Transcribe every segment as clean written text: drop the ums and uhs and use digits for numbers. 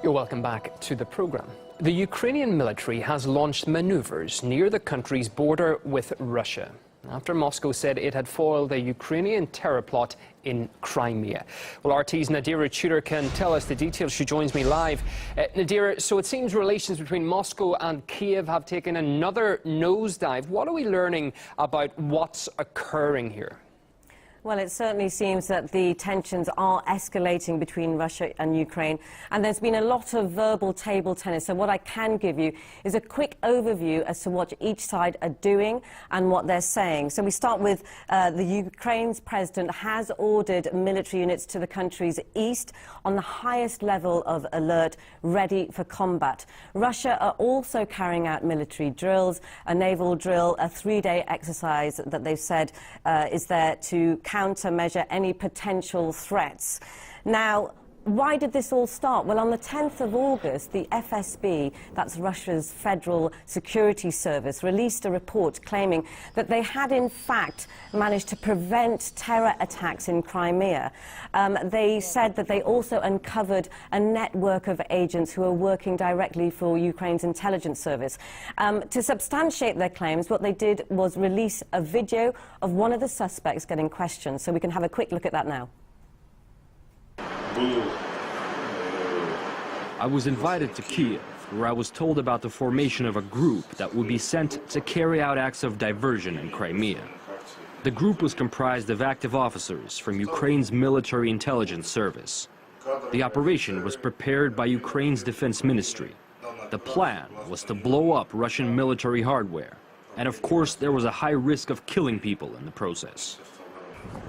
You're welcome back to the program. The Ukrainian military has launched maneuvers near the country's border with Russia after Moscow said it had foiled a Ukrainian terror plot in Crimea. Well, RT's Nadira Tudor can tell us the details. She joins me live. Nadira, so it seems relations between Moscow and Kiev have taken another nosedive. What are we learning about what's occurring here? Well, it certainly seems that the tensions are escalating between Russia and Ukraine, and there's been a lot of verbal table tennis. So what I can give you is a quick overview as to what each side are doing and what they're saying. So we start with the Ukraine's president has ordered military units to the country's east on the highest level of alert, ready for combat. Russia are also carrying out military drills, a naval drill, a 3-day exercise that they've said is there to countermeasure any potential threats. Now, why did this all start? Well, on the 10th of August, the FSB, that's Russia's Federal Security Service, released a report claiming that they had in fact managed to prevent terror attacks in Crimea. They said that they also uncovered a network of agents who are working directly for Ukraine's intelligence service. To substantiate their claims, what they did was release a video of one of the suspects getting questioned. So we can have a quick look at that now. I was invited to Kiev, where I was told about the formation of a group that would be sent to carry out acts of diversion in Crimea. The group was comprised of active officers from Ukraine's military intelligence service. The operation was prepared by Ukraine's defense ministry. The plan was to blow up Russian military hardware. And of course, there was a high risk of killing people in the process.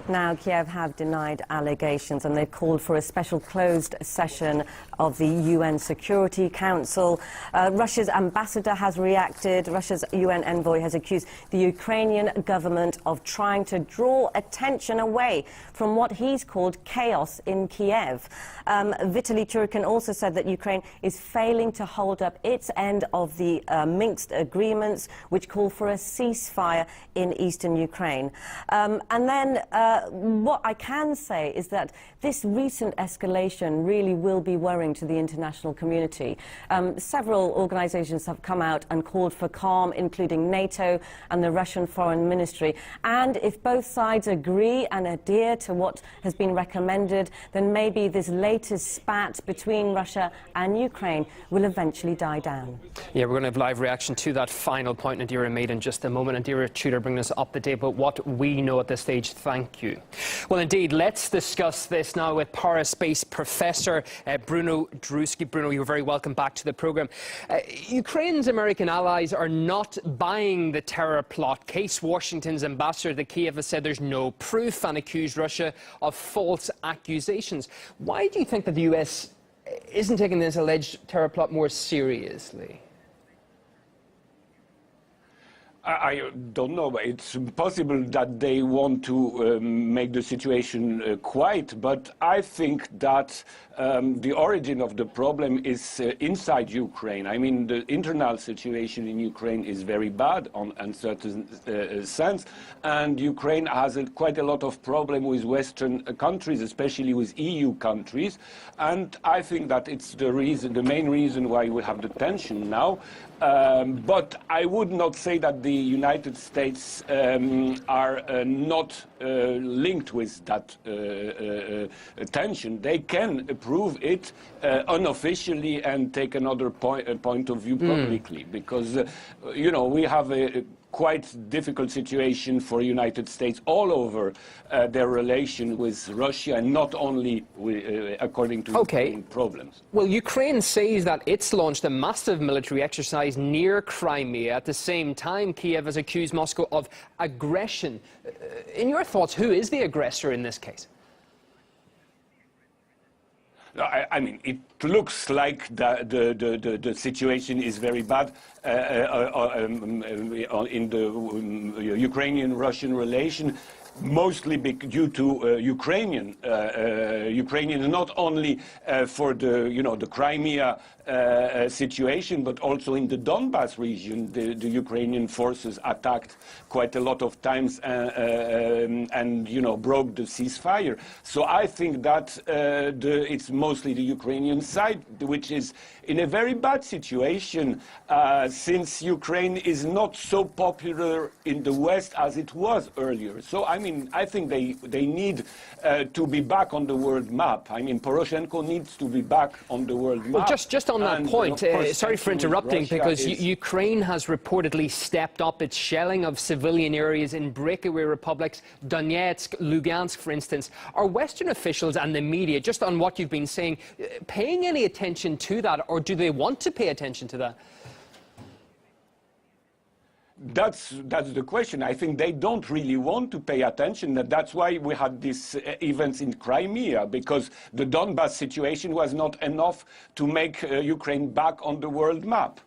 Now, Kiev have denied allegations, and they've called for a special closed session of the UN Security Council. Russia's ambassador has reacted. Russia's UN envoy has accused the Ukrainian government of trying to draw attention away from what he's called chaos in Kiev. Vitaly Churkin also said that Ukraine is failing to hold up its end of the Minsk agreements, which call for a ceasefire in eastern Ukraine. And then what I can say is that this recent escalation really will be worrying to the international community. Several organizations have come out and called for calm, including NATO and the Russian Foreign Ministry. And if both sides agree and adhere to what has been recommended, then maybe this latest spat between Russia and Ukraine will eventually die down. Yeah, we're going to have live reaction to that final point Nadira made in just a moment. Nadira Tudor bringing us up to date about what we know at this stage. Thank you. Well, indeed, let's discuss this now with Paris-based Professor Bruno Drewski. Bruno, you're very welcome back to the programme. Ukraine's American allies are not buying the terror plot case. Washington's ambassador to Kiev has said there's no proof and accused Russia of false accusations. Why do you think that the US isn't taking this alleged terror plot more seriously? I don't know. It's possible that they want to make the situation quiet, but I think that the origin of the problem is inside Ukraine. I mean, the internal situation in Ukraine is very bad in certain sense, and Ukraine has quite a lot of problem with Western countries, especially with EU countries, and I think that it's the main reason why we have the tension now. But I would not say that the United States are not linked with that tension. They can prove it unofficially and take another point of view publicly, because you know, we have a quite difficult situation for the United States all over their relation with Russia, and not only according to Ukraine problems. Well, Ukraine says that it's launched a massive military exercise near Crimea. At the same time, Kiev has accused Moscow of aggression. In your thoughts, who is the aggressor in this case? I mean, it looks like the situation is very bad in the Ukrainian-Russian relation. mostly due to Ukrainian, not only for the Crimea situation, but also in the Donbas region. The Ukrainian forces attacked quite a lot of times and broke the ceasefire. So I think that it's mostly the Ukrainian side which is in a very bad situation since Ukraine is not so popular in the West as it was earlier. So I mean, I think they need to be back on the world map. I mean, Poroshenko needs to be back on the world map. Well, just on that point, sorry for interrupting, because Ukraine has reportedly stepped up its shelling of civilian areas in breakaway republics, Donetsk, Lugansk, for instance. Are Western officials and the media, just on what you've been saying, paying any attention to that, or do they want to pay attention to that? That's the question. I think they don't really want to pay attention. That's why we had these events in Crimea, because the Donbas situation was not enough to make Ukraine back on the world map.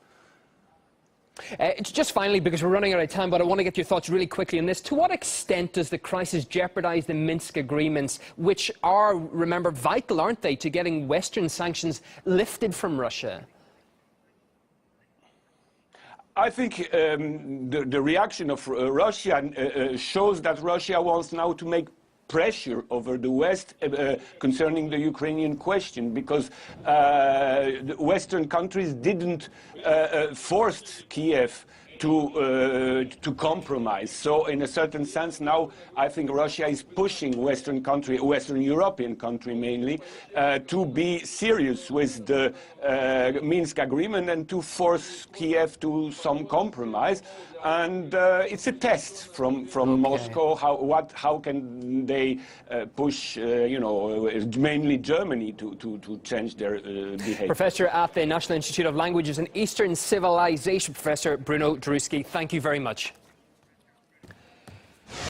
Just finally, because we're running out of time, but I want to get your thoughts really quickly on this. To what extent does the crisis jeopardize the Minsk agreements, which are, remember, vital, aren't they, to getting Western sanctions lifted from Russia? I think the reaction of Russia shows that Russia wants now to make pressure over the West concerning the Ukrainian question, because the Western countries didn't force Kiev to compromise. So in a certain sense now I think Russia is pushing Western European country mainly, to be serious with the Minsk agreement and to force Kiev to some compromise. And it's a test from Moscow. How can they push mainly Germany to change their behavior? Professor at the National Institute of Languages and Eastern Civilization, Professor Bruno Druski, thank you very much.